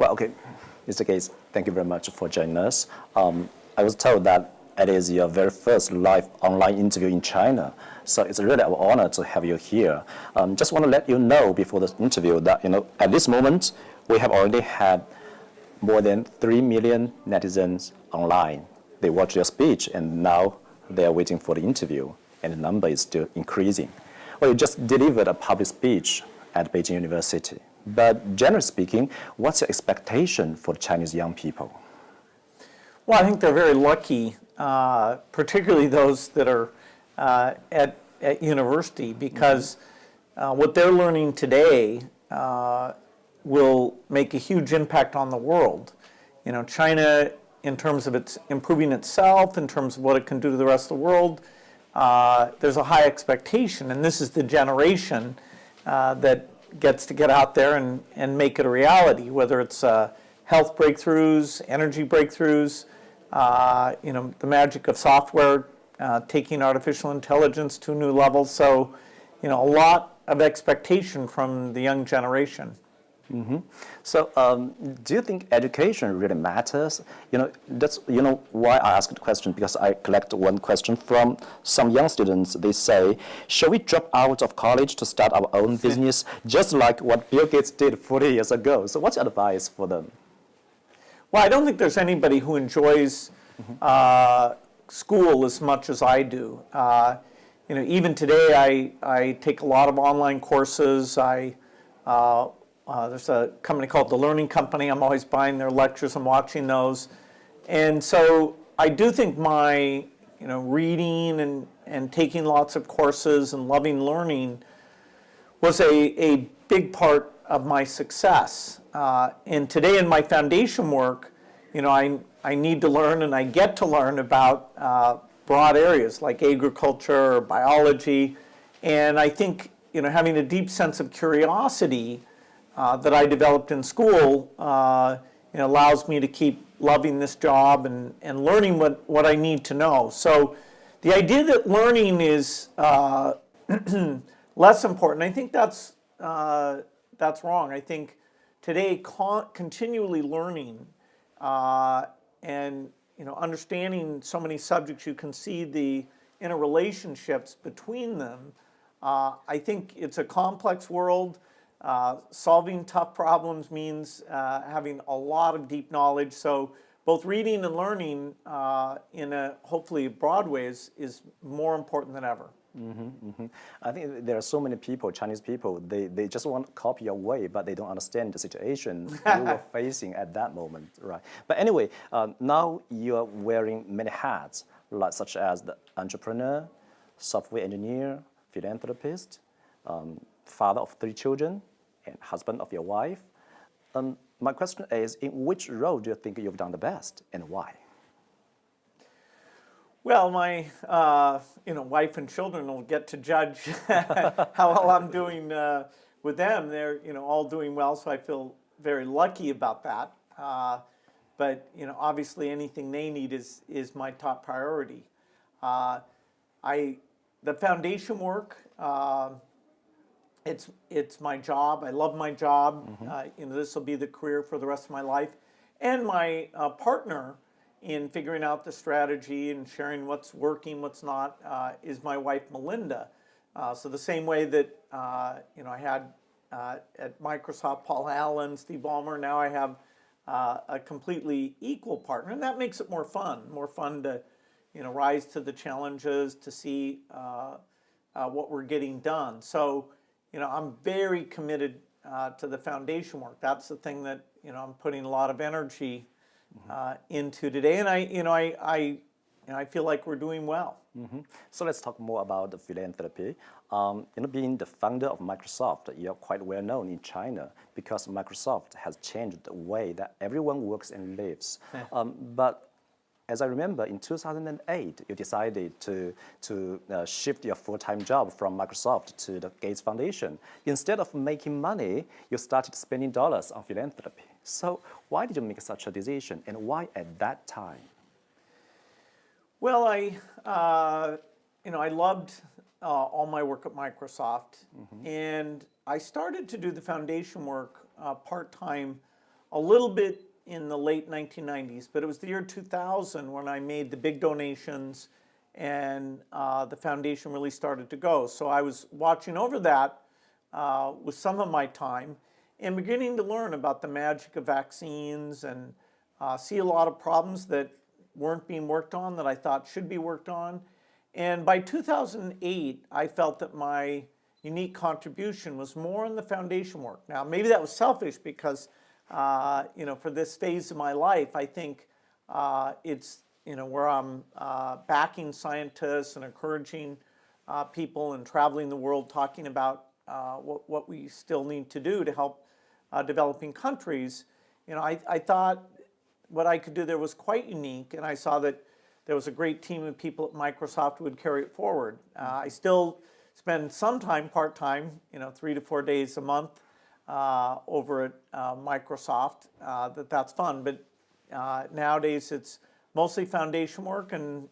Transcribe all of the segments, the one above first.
Well, okay, Mr. Gates, thank you very much for joining us. I was told that it is your very first live online interview in China, so it's really an honor to have you here. Just want to let you know before this interview that at this moment we have already had more than 3 million netizens online. They watch your speech and now they are waiting for the interview, and the number is still increasing. Well, you just delivered a public speech at Beijing University. But generally speaking, what's your expectation for Chinese young people? Well, I think they're very lucky, particularly those that are at university, because what they're learning today will make a huge impact on the world. China, in terms of its improving itself, in terms of what it can do to the rest of the world, there's a high expectation, and this is the generation that gets to get out there and make it a reality, whether it's health breakthroughs, energy breakthroughs, the magic of software, taking artificial intelligence to a new level. So, a lot of expectation from the young generation. Mm-hmm. So, do you think education really matters? That's why I asked the question, because I collect one question from some young students. They say, "Shall we drop out of college to start our own business, just like what Bill Gates did 40 years ago?" So, what's your advice for them? Well, I don't think there's anybody who enjoys school as much as I do. Even today, I take a lot of online courses. There's a company called The Learning Company. I'm always buying their lectures and watching those. And so I do think my reading and taking lots of courses and loving learning was a big part of my success. And today in my foundation work, I need to learn, and I get to learn about broad areas like agriculture or biology. And I think having a deep sense of curiosity that I developed in school allows me to keep loving this job and learning what I need to know. So the idea that learning is less important, I think that's wrong. I think today continually learning and understanding so many subjects, you can see the interrelationships between them. I think it's a complex world. Solving tough problems means having a lot of deep knowledge. So both reading and learning in a hopefully broad way is more important than ever. Mm-hmm, mm-hmm. I think there are so many people, Chinese people, they just want to copy your way, but they don't understand the situation you were facing at that moment, right? But anyway, now you're wearing many hats, such as the entrepreneur, software engineer, philanthropist, father of 3 children, and husband of your wife. My question is, in which role do you think you've done the best, and why? Well, my wife and children will get to judge how well I'm doing with them. They're all doing well, so I feel very lucky about that. But obviously anything they need is my top priority. The foundation work. It's my job. I love my job. Mm-hmm. This will be the career for the rest of my life. And my partner in figuring out the strategy and sharing what's working, what's not, is my wife, Melinda. So the same way that I had at Microsoft, Paul Allen, Steve Ballmer, now I have a completely equal partner. And that makes it more fun to rise to the challenges, to see what we're getting done. So I'm very committed to the foundation work. That's the thing that I'm putting a lot of energy into today, and I feel like we're doing well. Mm-hmm. So let's talk more about the philanthropy. Being the founder of Microsoft, you're quite well known in China because Microsoft has changed the way that everyone works and lives. But as I remember, in 2008, you decided to shift your full-time job from Microsoft to the Gates Foundation. Instead of making money, you started spending dollars on philanthropy. So why did you make such a decision, and why at that time? Well, I loved all my work at Microsoft, mm-hmm. and I started to do the foundation work part-time a little bit in the late 1990s, but it was the year 2000 when I made the big donations and the foundation really started to go. So I was watching over that with some of my time and beginning to learn about the magic of vaccines and see a lot of problems that weren't being worked on that I thought should be worked on. And by 2008, I felt that my unique contribution was more in the foundation work. Now, maybe that was selfish because, for this phase of my life, I think it's, where I'm backing scientists and encouraging people and traveling the world talking about what we still need to do to help developing countries. I thought what I could do there was quite unique, and I saw that there was a great team of people at Microsoft who would carry it forward. I still spend some time, part-time, 3 to 4 days a month over at Microsoft. That's fun, but nowadays it's mostly foundation work, and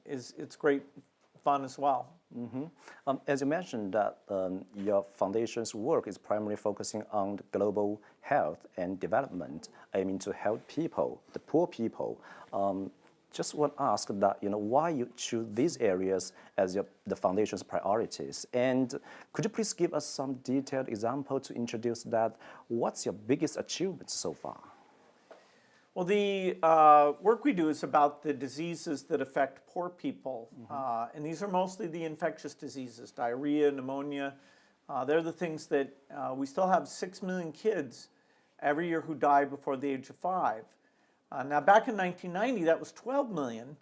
it's great fun as well. As you mentioned that your foundation's work is primarily focusing on global health and development, aiming to help people, the poor people. Just want to ask that, why you choose these areas as the foundation's priorities, and could you please give us some detailed example to introduce that? What's your biggest achievement so far? Well, the work we do is about the diseases that affect poor people, and these are mostly the infectious diseases, diarrhea, pneumonia. They're the things that we still have 6 million kids every year who die before the age of 5. Now, back in 1990, that was 12 million,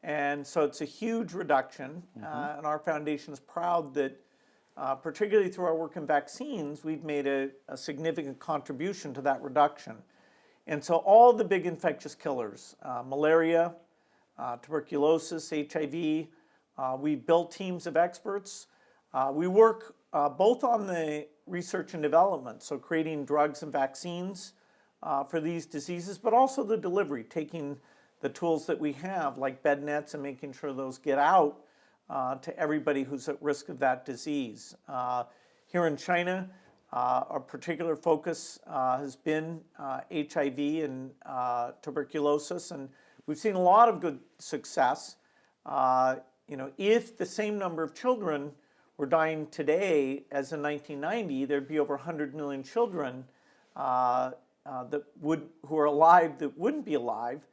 and so it's a huge reduction, and our foundation is proud that, particularly through our work in vaccines, we've made a significant contribution to that reduction. And so all the big infectious killers, malaria, tuberculosis, HIV, we built teams of experts. We work both on the research and development, so creating drugs and vaccines for these diseases, but also the delivery, taking the tools that we have, like bed nets, and making sure those get out to everybody who's at risk of that disease. Here in China, our particular focus has been HIV and tuberculosis, and we've seen a lot of good success. If the same number of children were dying today as in 1990, there'd be over 100 million children who are alive that wouldn't be alive,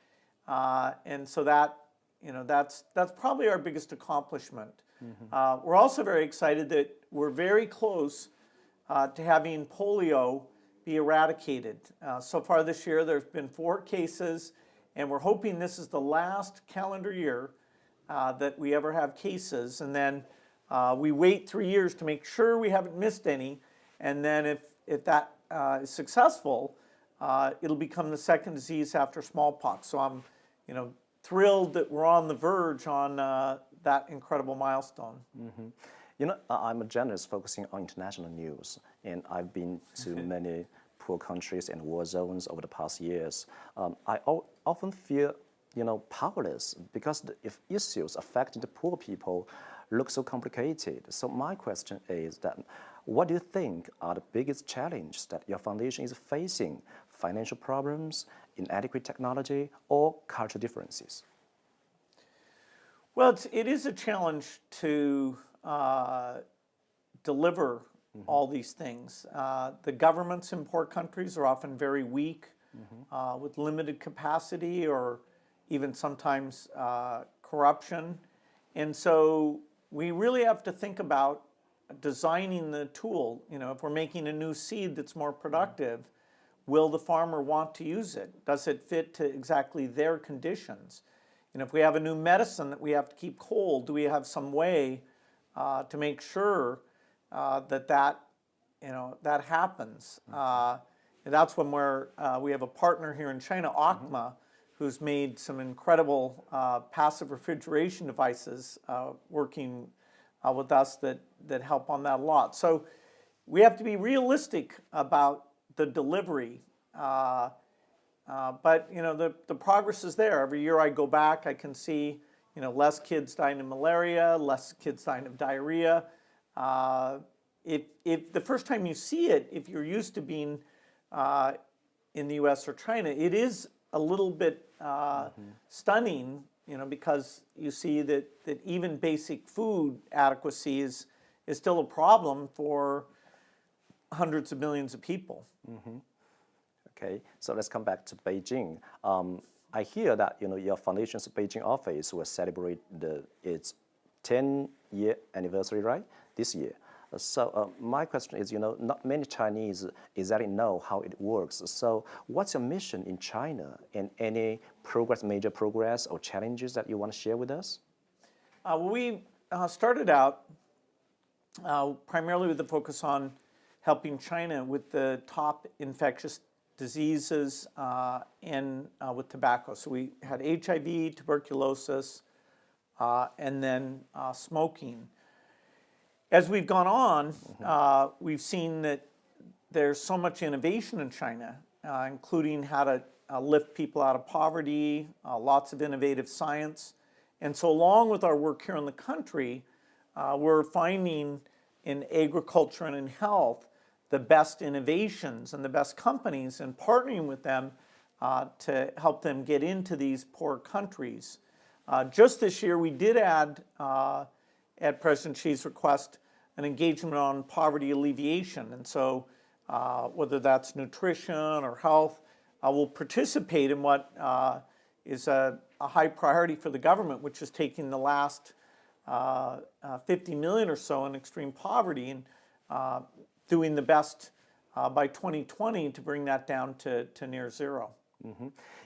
and so that's probably our biggest accomplishment. We're also very excited that we're very close to having polio be eradicated. So far this year, there's been 4 cases, and we're hoping this is the last calendar year that we ever have cases. And then we wait 3 years to make sure we haven't missed any. And then if that is successful, it'll become the second disease after smallpox. So I'm, thrilled that we're on the verge on that incredible milestone. I'm a journalist focusing on international news, and I've been to many poor countries and war zones over the past years. I often feel, powerless because if issues affecting the poor people look so complicated. So my question is that, what do you think are the biggest challenges that your foundation is facing? Financial problems, inadequate technology, or cultural differences? Well, it is a challenge to deliver all these things. The governments in poor countries are often very weak, with limited capacity or even sometimes corruption. And so we really have to think about designing the tool. If we're making a new seed that's more productive, will the farmer want to use it? Does it fit to exactly their conditions? If we have a new medicine that we have to keep cold, do we have some way to make sure that happens? And that's when we have a partner here in China, ACMA, who's made some incredible passive refrigeration devices working with us that help on that a lot. So we have to be realistic about the delivery. But the progress is there. Every year I go back, I can see less kids dying of malaria, less kids dying of diarrhea. if the first time you see it, if you're used to being in the U.S. or China, it is a little bit stunning, because you see that even basic food adequacy is still a problem for hundreds of millions of people. Okay, so let's come back to Beijing. I hear that your foundation's Beijing office will celebrate its 10-year anniversary, right? This year. So my question is, not many Chinese exactly know how it works. So what's your mission in China, and any major progress or challenges that you want to share with us? We started out primarily with the focus on helping China with the top infectious diseases and with tobacco. So we had HIV, tuberculosis, and then smoking. As we've gone on, we've seen that there's so much innovation in China, including how to lift people out of poverty, lots of innovative science. And so along with our work here in the country, we're finding in agriculture and in health the best innovations and the best companies, and partnering with them to help them get into these poor countries. Just this year, we did add, at President Xi's request, an engagement on poverty alleviation. And so whether that's nutrition or health, we'll participate in what is a high priority for the government, which is taking the last 50 million or so in extreme poverty and doing the best by 2020 to bring that down to near zero.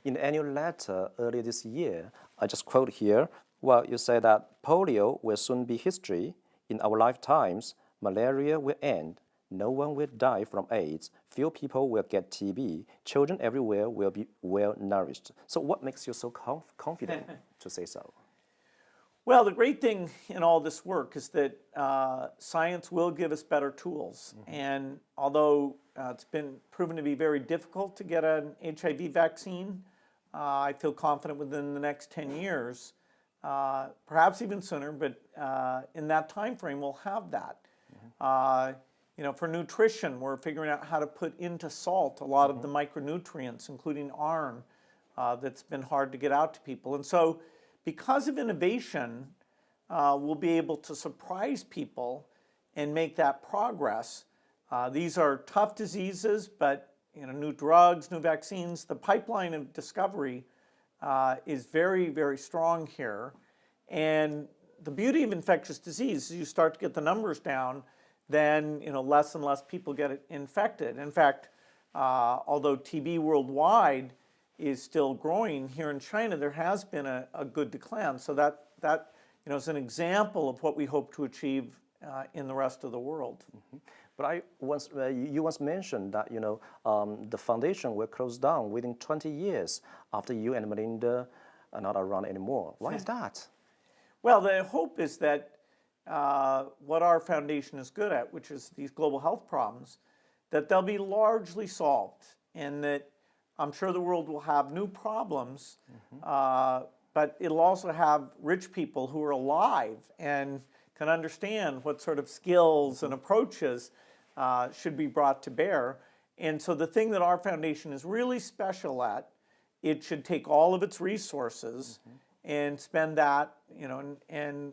In the annual letter earlier this year, I just quote here, well, you say that polio will soon be history. In our lifetimes, malaria will end. No one will die from AIDS. Few people will get TB. Children everywhere will be well nourished. So what makes you so confident to say so? Well, the great thing in all this work is that science will give us better tools. And although it's been proven to be very difficult to get an HIV vaccine, I feel confident within the next 10 years, perhaps even sooner, but in that time frame, we'll have that. For nutrition, we're figuring out how to put into salt a lot of the micronutrients, including iron, that's been hard to get out to people. And so because of innovation, we'll be able to surprise people and make that progress. These are tough diseases, but new drugs, new vaccines, the pipeline of discovery is very, very strong here. And the beauty of infectious disease is you start to get the numbers down, then less and less people get infected. In fact, although TB worldwide is still growing, here in China there has been a good decline. So that is an example of what we hope to achieve in the rest of the world. But you once mentioned that the foundation will close down within 20 years after you and Melinda are not around anymore. Why is that? Well, the hope is that what our foundation is good at, which is these global health problems, that they'll be largely solved, and that I'm sure the world will have new problems, but it'll also have rich people who are alive and can understand what sort of skills and approaches should be brought to bear. And so the thing that our foundation is really special at, it should take all of its resources and spend that, and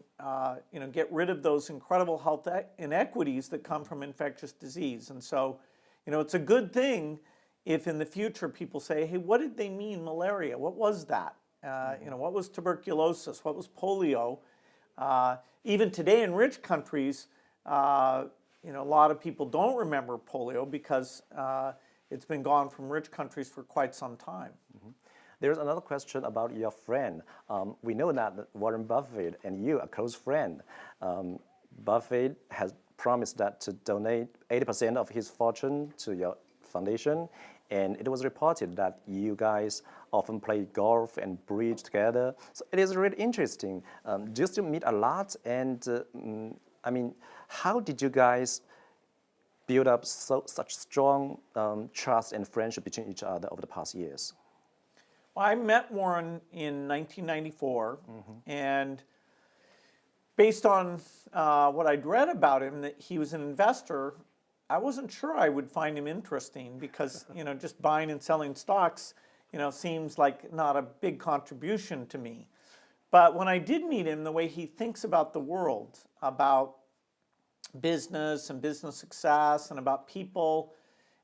get rid of those incredible health inequities that come from infectious disease. And so, it's a good thing if in the future people say, hey, what did they mean malaria? What was that? What was tuberculosis? What was polio? Even today in rich countries, a lot of people don't remember polio because it's been gone from rich countries for quite some time. There's another question about your friend. We know that Warren Buffett and you are a close friend. Buffett has promised that to donate 80% of his fortune to your foundation, and it was reported that you guys often play golf and bridge together. So it is really interesting. Do you still meet a lot? And how did you guys build up such strong trust and friendship between each other over the past years? Well, I met Warren in 1994, and based on what I'd read about him, that he was an investor, I wasn't sure I would find him interesting because, just buying and selling stocks, seems like not a big contribution to me. But when I did meet him, the way he thinks about the world, about business and business success and about people,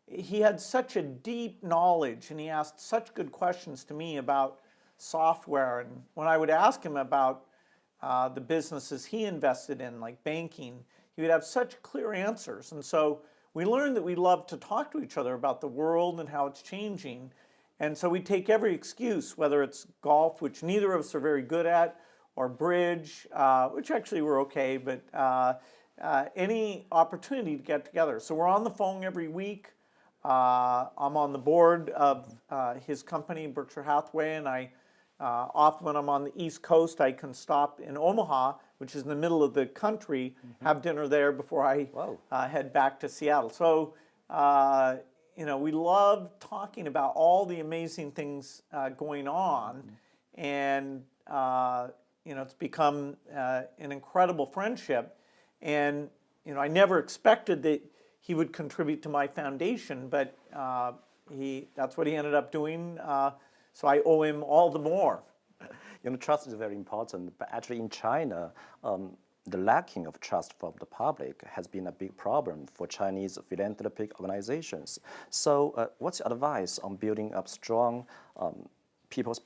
he had such a deep knowledge and he asked such good questions to me about software. And when I would ask him about the businesses he invested in, like banking, he would have such clear answers. And so we learned that we love to talk to each other about the world and how it's changing. And so we take every excuse, whether it's golf, which neither of us are very good at, or bridge, which actually we're okay, but any opportunity to get together. So we're on the phone every week. I'm on the board of his company, Berkshire Hathaway, and I often when I'm on the East Coast, I can stop in Omaha, which is in the middle of the country, have dinner there before I head back to Seattle. So, we love talking about all the amazing things going on, and it's become an incredible friendship. And I never expected that he would contribute to my foundation, but that's what he ended up doing. So I owe him all the more. Trust is very important, but actually in China, the lacking of trust from the public has been a big problem for Chinese philanthropic organizations. So what's your advice on building up strong people's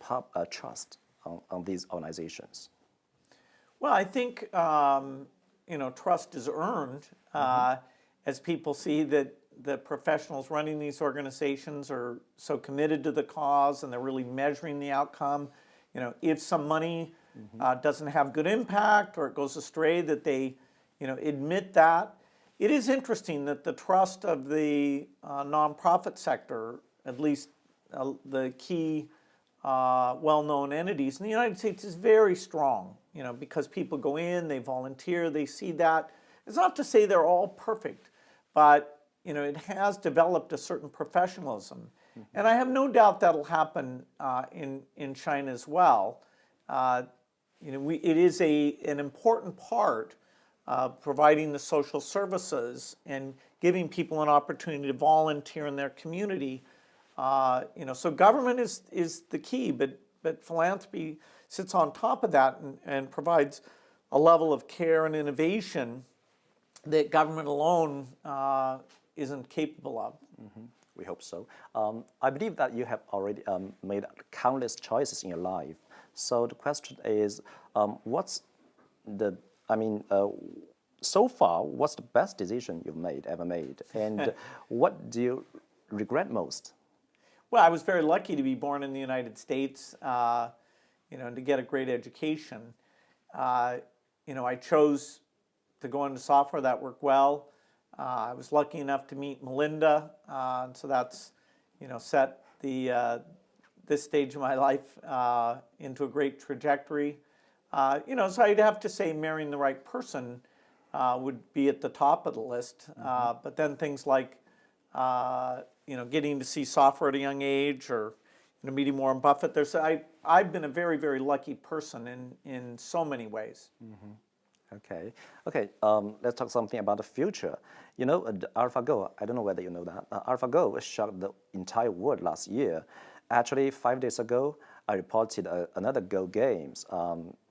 trust on these organizations? Well, I think, trust is earned as people see that the professionals running these organizations are so committed to the cause and they're really measuring the outcome. If some money doesn't have good impact or it goes astray, that they, admit that. It is interesting that the trust of the nonprofit sector, at least the key well-known entities in the United States, is very strong, because people go in, they volunteer, they see that. It's not to say they're all perfect, but it has developed a certain professionalism. And I have no doubt that'll happen in China as well. It is an important part of providing the social services and giving people an opportunity to volunteer in their community. So government is the key, but philanthropy sits on top of that and provides a level of care and innovation that government alone isn't capable of. We hope so. I believe that you have already made countless choices in your life. So the question is, so far, what's the best decision you've ever made? And what do you regret most? Well, I was very lucky to be born in the United States, and to get a great education. I chose to go into software. That worked well. I was lucky enough to meet Melinda, and so that's, set this stage of my life into a great trajectory. So I'd have to say marrying the right person would be at the top of the list. But then things like, getting to see software at a young age, or meeting Warren Buffett. I've been a very, very lucky person in so many ways. Okay. Let's talk something about the future. The AlphaGo, I don't know whether you know that. AlphaGo shocked the entire world last year. Actually, 5 days ago, I reported another Go games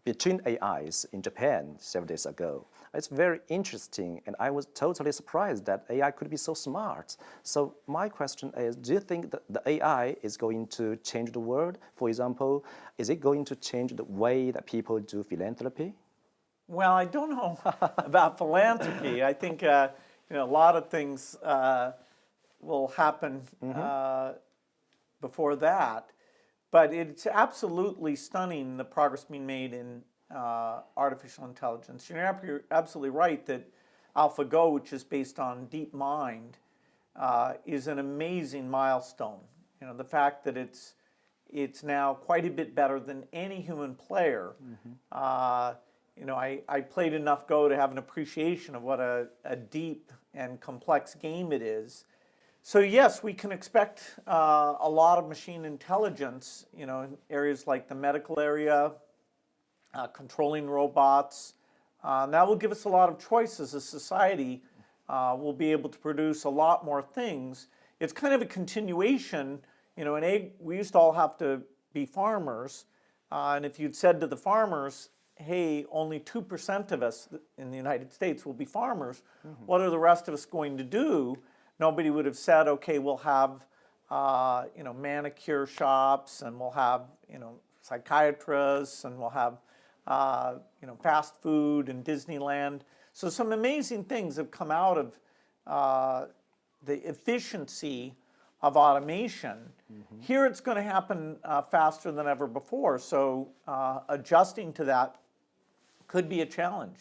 between AIs in Japan 7 days ago. It's very interesting, and I was totally surprised that AI could be so smart. So my question is, do you think that the AI is going to change the world? For example, is it going to change the way that people do philanthropy? Well, I don't know about philanthropy. I think a lot of things will happen before that. But it's absolutely stunning, the progress being made in artificial intelligence. You're absolutely right that AlphaGo, which is based on DeepMind, is an amazing milestone. The fact that it's now quite a bit better than any human player. I played enough Go to have an appreciation of what a deep and complex game it is. So yes, we can expect a lot of machine intelligence, in areas like the medical area, controlling robots, That will give us a lot of choice as a society. We'll be able to produce a lot more things. It's kind of a continuation. We used to all have to be farmers. And if you'd said to the farmers, hey, only 2% of us in the United States will be farmers, what are the rest of us going to do? Nobody would have said, okay, we'll have manicure shops, and we'll have psychiatrists, and we'll have fast food and Disneyland. So some amazing things have come out of the efficiency of automation. Here it's going to happen faster than ever before, so adjusting to that could be a challenge.